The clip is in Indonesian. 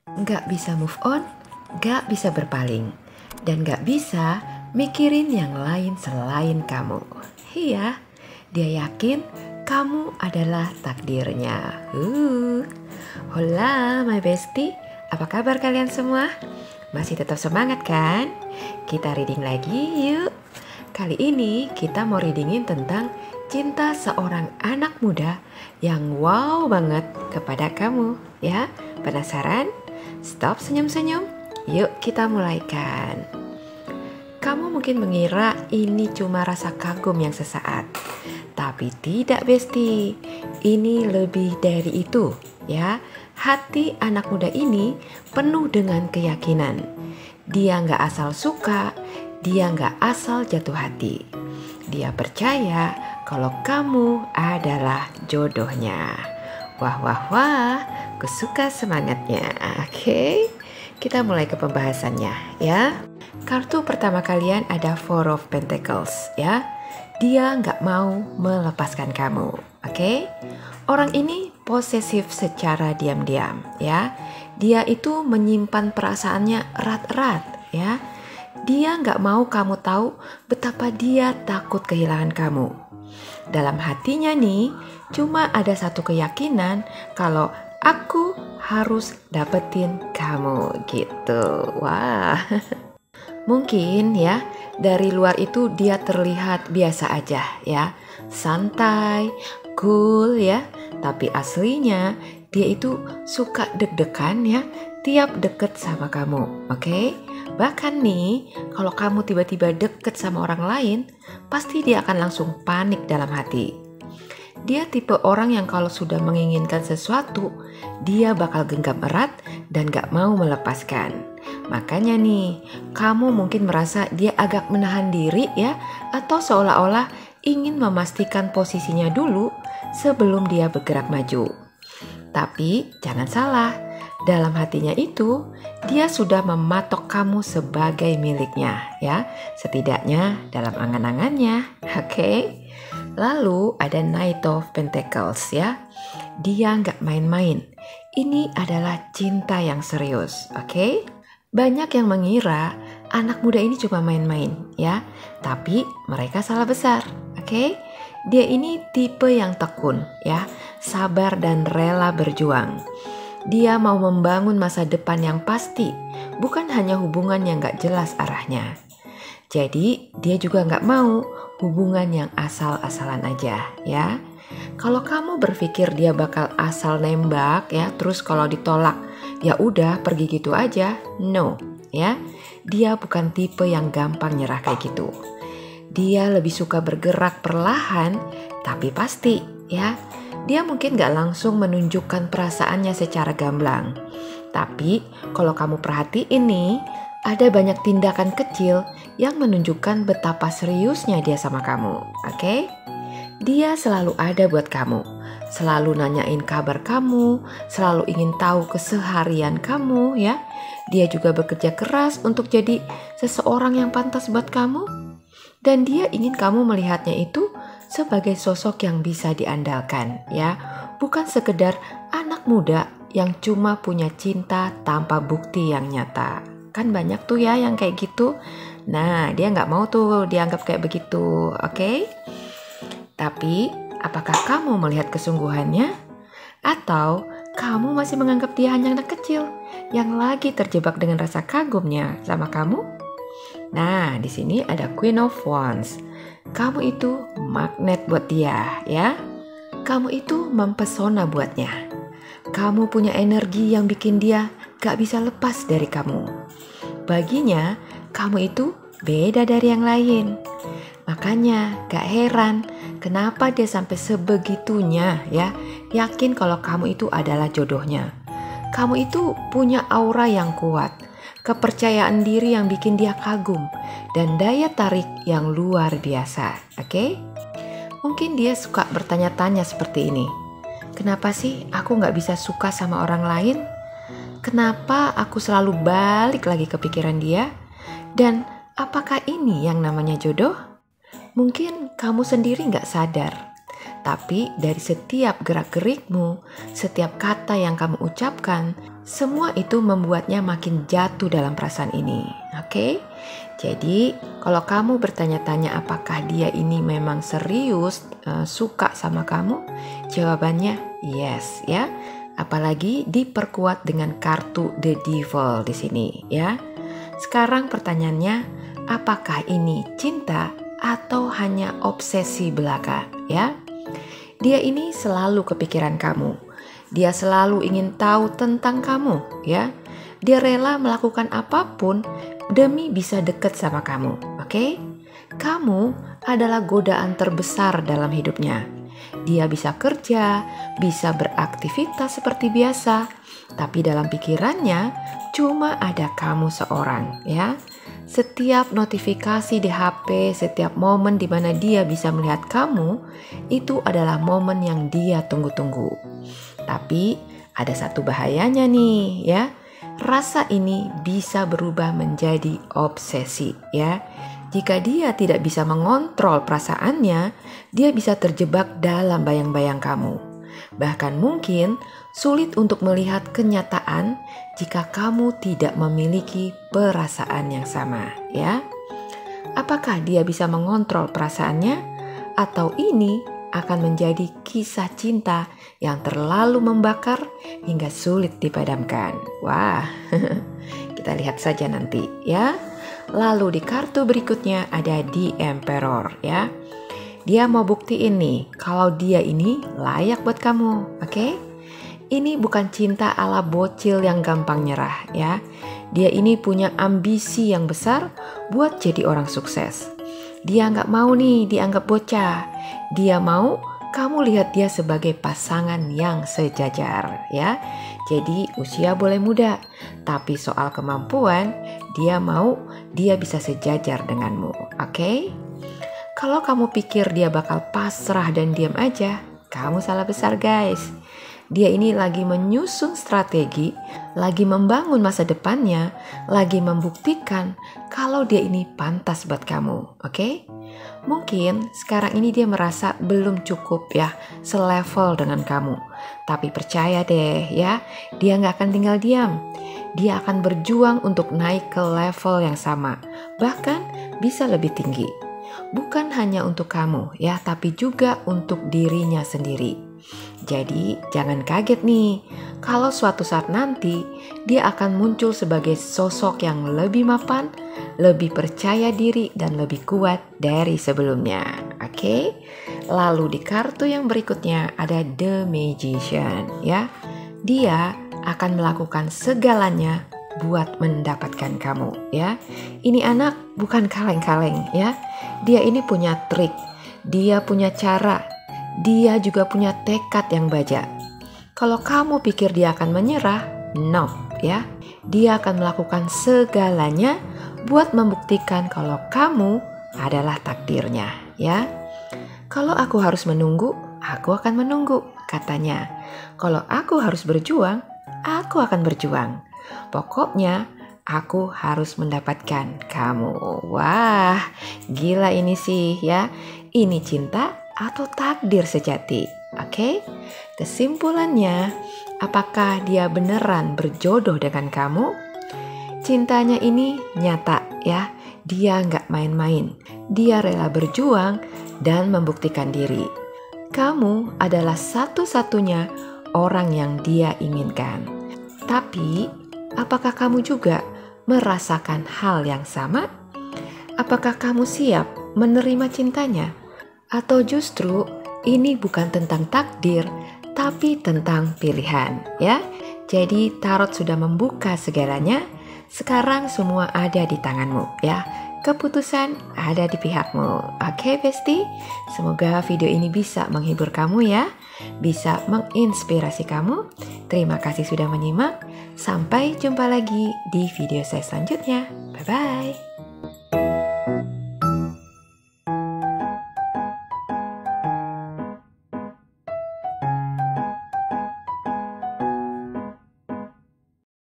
nggak bisa move on, nggak bisa berpaling, dan nggak bisa mikirin yang lain selain kamu. Iya, dia yakin kamu adalah takdirnya. Hola my bestie, apa kabar kalian semua? Masih tetap semangat kan? Kita reading lagi yuk. Kali ini kita mau readingin tentang cinta seorang anak muda yang wow banget kepada kamu. Ya, penasaran? Stop senyum-senyum. Yuk kita mulaikan. Kamu mungkin mengira ini cuma rasa kagum yang sesaat. Tapi tidak bestie, ini lebih dari itu ya. Hati anak muda ini penuh dengan keyakinan. Dia nggak asal suka, dia nggak asal jatuh hati. Dia percaya kalau kamu adalah jodohnya. Wah wah wah, aku suka semangatnya. Oke, kita mulai ke pembahasannya ya. Kartu pertama kalian ada Four of Pentacles ya. Dia nggak mau melepaskan kamu, oke? Orang ini posesif secara diam-diam ya. Dia itu menyimpan perasaannya erat-erat ya. Dia nggak mau kamu tahu betapa dia takut kehilangan kamu. Dalam hatinya nih, cuma ada satu keyakinan kalau aku harus dapetin kamu gitu. Wah. Mungkin ya, dari luar itu dia terlihat biasa aja ya, santai, cool ya. Tapi aslinya dia itu suka deg-degan ya, tiap deket sama kamu, oke? Bahkan nih, kalau kamu tiba-tiba deket sama orang lain, pasti dia akan langsung panik dalam hati. Dia tipe orang yang kalau sudah menginginkan sesuatu, dia bakal genggam erat dan gak mau melepaskan. Makanya nih, kamu mungkin merasa dia agak menahan diri ya, atau seolah-olah ingin memastikan posisinya dulu sebelum dia bergerak maju. Tapi jangan salah, dalam hatinya itu dia sudah mematok kamu sebagai miliknya ya, setidaknya dalam angan-angannya, oke? Lalu ada Knight of Pentacles ya, dia nggak main-main. Ini adalah cinta yang serius, oke? Banyak yang mengira anak muda ini cuma main-main ya, tapi mereka salah besar, oke? Dia ini tipe yang tekun ya, sabar dan rela berjuang. Dia mau membangun masa depan yang pasti, bukan hanya hubungan yang gak jelas arahnya. Jadi dia juga gak mau hubungan yang asal-asalan aja ya. Kalau kamu berpikir dia bakal asal nembak ya, terus kalau ditolak ya udah pergi gitu aja, no ya. Dia bukan tipe yang gampang nyerah kayak gitu. Dia lebih suka bergerak perlahan tapi pasti ya. Dia mungkin gak langsung menunjukkan perasaannya secara gamblang. Tapi kalau kamu perhatiin nih, ada banyak tindakan kecil yang menunjukkan betapa seriusnya dia sama kamu, oke? Dia selalu ada buat kamu, selalu nanyain kabar kamu, selalu ingin tahu keseharian kamu ya. Dia juga bekerja keras untuk jadi seseorang yang pantas buat kamu. Dan dia ingin kamu melihatnya itu sebagai sosok yang bisa diandalkan ya. Bukan sekedar anak muda yang cuma punya cinta tanpa bukti yang nyata. Kan banyak tuh ya yang kayak gitu. Nah, dia nggak mau tuh dianggap kayak begitu, oke? Tapi, apakah kamu melihat kesungguhannya? Atau kamu masih menganggap dia hanya anak kecil yang lagi terjebak dengan rasa kagumnya sama kamu? Nah, di sini ada Queen of Wands. Kamu itu magnet buat dia, ya. Kamu itu mempesona buatnya. Kamu punya energi yang bikin dia gak bisa lepas dari kamu. Baginya, kamu itu beda dari yang lain. Makanya gak heran kenapa dia sampai sebegitunya ya, yakin kalau kamu itu adalah jodohnya. Kamu itu punya aura yang kuat, kepercayaan diri yang bikin dia kagum, dan daya tarik yang luar biasa, oke? Mungkin dia suka bertanya-tanya seperti ini. Kenapa sih aku gak bisa suka sama orang lain? Kenapa aku selalu balik lagi ke pikiran dia? Dan apakah ini yang namanya jodoh? Mungkin kamu sendiri gak sadar, tapi dari setiap gerak-gerikmu, setiap kata yang kamu ucapkan, semua itu membuatnya makin jatuh dalam perasaan ini. Oke? Jadi, kalau kamu bertanya-tanya apakah dia ini memang serius suka sama kamu, jawabannya yes, ya. Apalagi diperkuat dengan kartu The Devil di sini, ya. Sekarang pertanyaannya, apakah ini cinta atau hanya obsesi belaka, ya? Dia ini selalu kepikiran kamu. Dia selalu ingin tahu tentang kamu, ya. Dia rela melakukan apapun demi bisa dekat sama kamu, oke? Kamu adalah godaan terbesar dalam hidupnya. Dia bisa kerja, bisa beraktivitas seperti biasa, tapi dalam pikirannya cuma ada kamu seorang, ya. Setiap notifikasi di HP, setiap momen di mana dia bisa melihat kamu, itu adalah momen yang dia tunggu-tunggu. Tapi ada satu bahayanya nih, ya. Rasa ini bisa berubah menjadi obsesi, ya. Jika dia tidak bisa mengontrol perasaannya, dia bisa terjebak dalam bayang-bayang kamu. Bahkan mungkin sulit untuk melihat kenyataan jika kamu tidak memiliki perasaan yang sama, ya. Apakah dia bisa mengontrol perasaannya atau ini akan menjadi kisah cinta yang terlalu membakar hingga sulit dipadamkan? Wah, kita lihat saja nanti, ya. Lalu di kartu berikutnya ada The Emperor, ya. Dia mau buktiin nih kalau dia ini layak buat kamu, oke? Ini bukan cinta ala bocil yang gampang nyerah, ya. Dia ini punya ambisi yang besar buat jadi orang sukses. Dia nggak mau nih dianggap bocah. Dia mau kamu lihat dia sebagai pasangan yang sejajar, ya. Jadi usia boleh muda, tapi soal kemampuan dia mau dia bisa sejajar denganmu, oke? Kalau kamu pikir dia bakal pasrah dan diam aja, kamu salah besar, guys. Dia ini lagi menyusun strategi, lagi membangun masa depannya, lagi membuktikan kalau dia ini pantas buat kamu, oke? Mungkin sekarang ini dia merasa belum cukup ya, selevel dengan kamu. Tapi percaya deh ya, dia gak akan tinggal diam. Dia akan berjuang untuk naik ke level yang sama, bahkan bisa lebih tinggi. Bukan hanya untuk kamu ya, tapi juga untuk dirinya sendiri. Jadi jangan kaget nih kalau suatu saat nanti dia akan muncul sebagai sosok yang lebih mapan, lebih percaya diri dan lebih kuat dari sebelumnya. Oke? Lalu di kartu yang berikutnya ada The Magician, ya. Dia akan melakukan segalanya buat mendapatkan kamu, ya. Ini anak bukan kaleng-kaleng, ya. Dia ini punya trik, dia punya cara, dia juga punya tekad yang baja. Kalau kamu pikir dia akan menyerah, no, ya. Dia akan melakukan segalanya buat membuktikan kalau kamu adalah takdirnya, ya. Kalau aku harus menunggu, aku akan menunggu, katanya. Kalau aku harus berjuang, aku akan berjuang. Pokoknya aku harus mendapatkan kamu. Wah, gila ini sih ya. Ini cinta atau takdir sejati, oke? Kesimpulannya, apakah dia beneran berjodoh dengan kamu? Cintanya ini nyata ya, dia nggak main-main. Dia rela berjuang dan membuktikan diri. Kamu adalah satu-satunya orang yang dia inginkan. Tapi, apakah kamu juga merasakan hal yang sama? Apakah kamu siap menerima cintanya? Atau justru ini bukan tentang takdir, tapi tentang pilihan, ya. Jadi tarot sudah membuka segalanya. Sekarang semua ada di tanganmu, ya. Keputusan ada di pihakmu. Oke, Besti? Semoga video ini bisa menghibur kamu ya. Bisa menginspirasi kamu. Terima kasih sudah menyimak. Sampai jumpa lagi di video saya selanjutnya. Bye-bye.